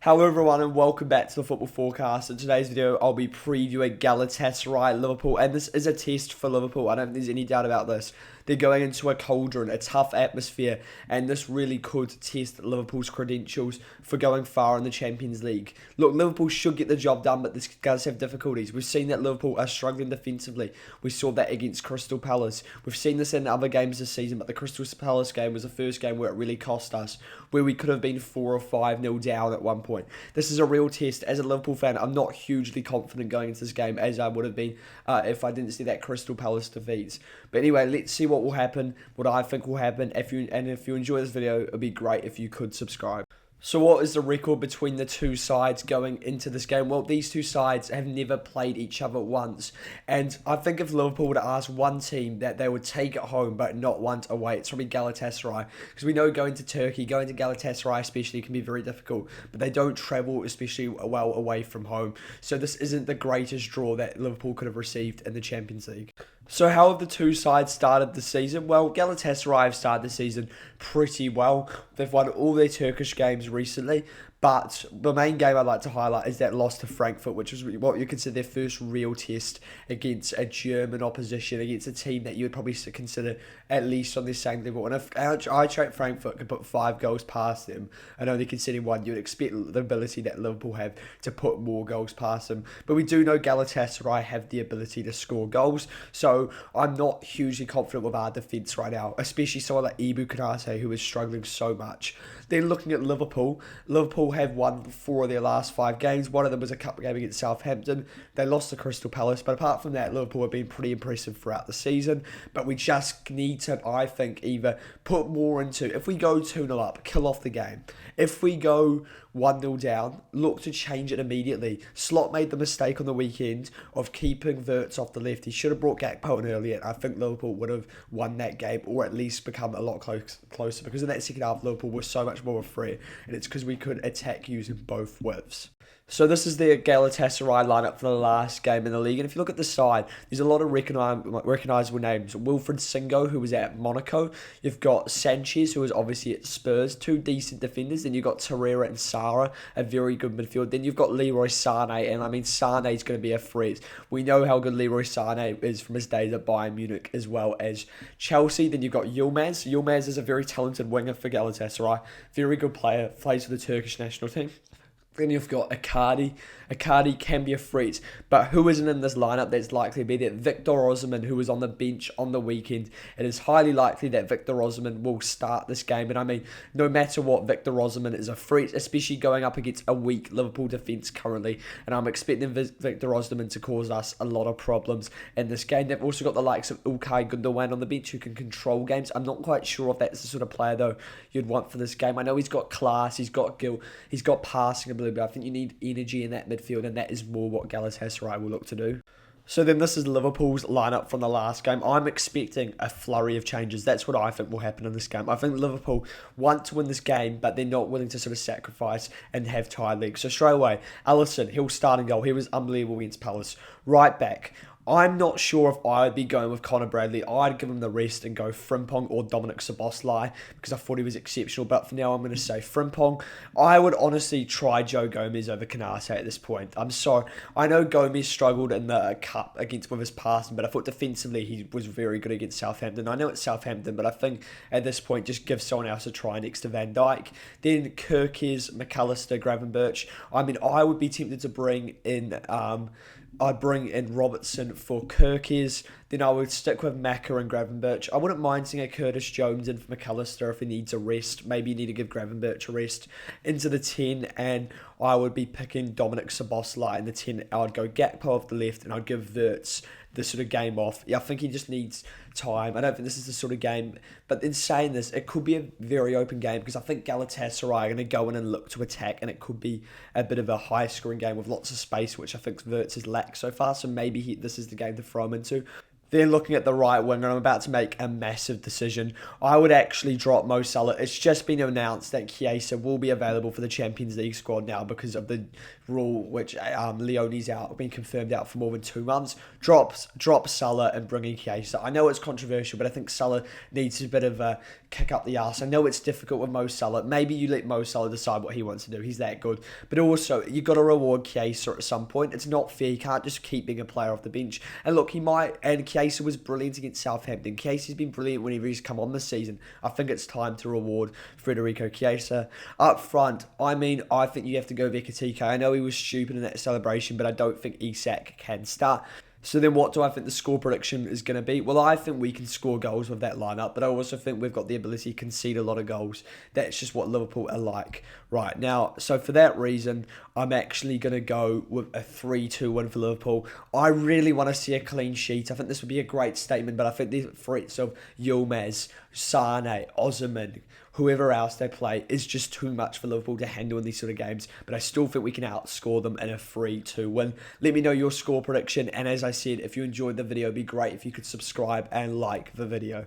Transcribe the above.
Hello everyone and welcome back to the Football Forecast. In today's video, I'll be previewing Galatasaray Liverpool, and this is a test for Liverpool. I don't think there's any doubt about this. They're going into a cauldron, a tough atmosphere, and this really could test Liverpool's credentials for going far in the Champions League. Look, Liverpool should get the job done, but this does have difficulties. We've seen that Liverpool are struggling defensively. We saw that against Crystal Palace. We've seen this in other games this season, but the Crystal Palace game was the first game where it really cost us, where we could have been 4 or 5-0 down at one point. This is a real test. As a Liverpool fan, I'm not hugely confident going into this game as I would have been if I didn't see that Crystal Palace defeats. But anyway, let's see what will happen, what I think will happen. If you enjoy this video, it would be great if you could subscribe. So what is the record between the two sides going into this game? Well, these two sides have never played each other once. And I think if Liverpool were to ask one team that they would take it home but not want away, it's probably Galatasaray. Because we know going to Turkey, going to Galatasaray especially, can be very difficult. But they don't travel especially well away from home. So this isn't the greatest draw that Liverpool could have received in the Champions League. So how have the two sides started the season? Well, Galatasaray have started the season pretty well. They've won all their Turkish games recently, but the main game I'd like to highlight is that loss to Frankfurt, which was what you consider their first real test against a German opposition, against a team that you would probably consider at least on the same level. And if Eintracht Frankfurt could put 5 goals past them and only conceding 1, you'd expect the ability that Liverpool have to put more goals past them. But we do know Galatasaray have the ability to score goals, so I'm not hugely confident with our defence right now, especially someone like Ibu Konate, who is struggling so much. Then looking at Liverpool, Liverpool have won 4 of their last 5 games. One of them was a cup game against Southampton. They lost to Crystal Palace, but apart from that, Liverpool have been pretty impressive throughout the season. But we just need to, I think, either put more into, if we go 2-0 up, kill off the game. If we go 1-0 down, look to change it immediately. Slot made the mistake on the weekend of keeping Wirtz off the left. He should have brought Gakpo in earlier. I think Liverpool would have won that game, or at least become a lot closer, because in that second half, Liverpool was so much more of a threat, and it's because we could attack using both widths. So this is the Galatasaray lineup for the last game in the league. And if you look at the side, there's a lot of recognisable names. Wilfried Singo, who was at Monaco. You've got Sanchez, who was obviously at Spurs. 2 decent defenders. Then you've got Torreira and Sara, a very good midfield. Then you've got Leroy Sané. And I mean, Sané's going to be a threat. We know how good Leroy Sané is from his days at Bayern Munich as well as Chelsea. Then you've got Yilmaz. Yilmaz is a very talented winger for Galatasaray. Very good player. Plays for the Turkish national team. Then you've got Icardi. Icardi can be a threat, but who isn't in this lineup that's likely to be there? Victor Osimhen, who was on the bench on the weekend. It is highly likely that Victor Osimhen will start this game, and I mean, no matter what, Victor Osimhen is a threat, especially going up against a weak Liverpool defence currently, and I'm expecting Victor Osimhen to cause us a lot of problems in this game. They've also got the likes of Wirtz and Gündoğan on the bench who can control games. I'm not quite sure if that's the sort of player, though, you'd want for this game. I know he's got class, he's got skill, he's got passing ability, but I think you need energy in that midfield, and that is more what Galatasaray will look to do. So then this is Liverpool's lineup from the last game. I'm expecting a flurry of changes. That's what I think will happen in this game. I think Liverpool want to win this game, but they're not willing to sort of sacrifice and have tired legs. So straight away, Alisson, he'll start and goal. He was unbelievable against Palace. Right back, I'm not sure if I would be going with Conor Bradley. I'd give him the rest and go Frimpong or Dominic Szoboszlai because I thought he was exceptional. But for now, I'm going to say Frimpong. I would honestly try Joe Gomez over Konate at this point. I'm sorry. I know Gomez struggled in the cup with his passing, but I thought defensively he was very good against Southampton. I know it's Southampton, but I think at this point, just give someone else a try next to Van Dijk. Then Kirkiz, McAllister, Gravenberch. I mean, I would be tempted to bring in I'd bring in Robertson for Kirkiz. Then I would stick with Maka and Gravenberch. I wouldn't mind seeing a Curtis Jones in for McAllister if he needs a rest. Maybe you need to give Gravenberch a rest into the 10, and I would be picking Dominic Szoboszlai in the 10. I would go Gakpo off the left, and I'd give Wirtz the sort of game off. Yeah, I think he just needs time. I don't think this is the sort of game, but in saying this, it could be a very open game because I think Galatasaray are going to go in and look to attack, and it could be a bit of a high-scoring game with lots of space, which I think Wirtz has lacked so far, so maybe this is the game to throw him into. They're looking at the right winger, and I'm about to make a massive decision. I would actually drop Mo Salah. It's just been announced that Chiesa will be available for the Champions League squad now because of the rule, which Leone's out, been confirmed out for more than 2 months. Drop Salah and bring in Chiesa. I know it's controversial, but I think Salah needs a bit of a kick up the arse. I know it's difficult with Mo Salah. Maybe you let Mo Salah decide what he wants to do. He's that good. But also, you've got to reward Chiesa at some point. It's not fair. You can't just keep being a player off the bench. And look, and Chiesa was brilliant against Southampton. Chiesa's been brilliant whenever he's come on this season. I think it's time to reward Federico Chiesa. Up front, I think you have to go Ekitike. I know he was stupid in that celebration, but I don't think Isak can start. So then what do I think the score prediction is going to be? Well, I think we can score goals with that lineup, but I also think we've got the ability to concede a lot of goals. That's just what Liverpool are like right now. So for that reason, I'm actually going to go with a 3-2 win for Liverpool. I really want to see a clean sheet. I think this would be a great statement, but I think the threats of Yilmaz, Sané, Osimhen, whoever else they play is just too much for Liverpool to handle in these sort of games. But I still think we can outscore them in a 3-2 win. Let me know your score prediction. And as I said, if you enjoyed the video, it'd be great if you could subscribe and like the video.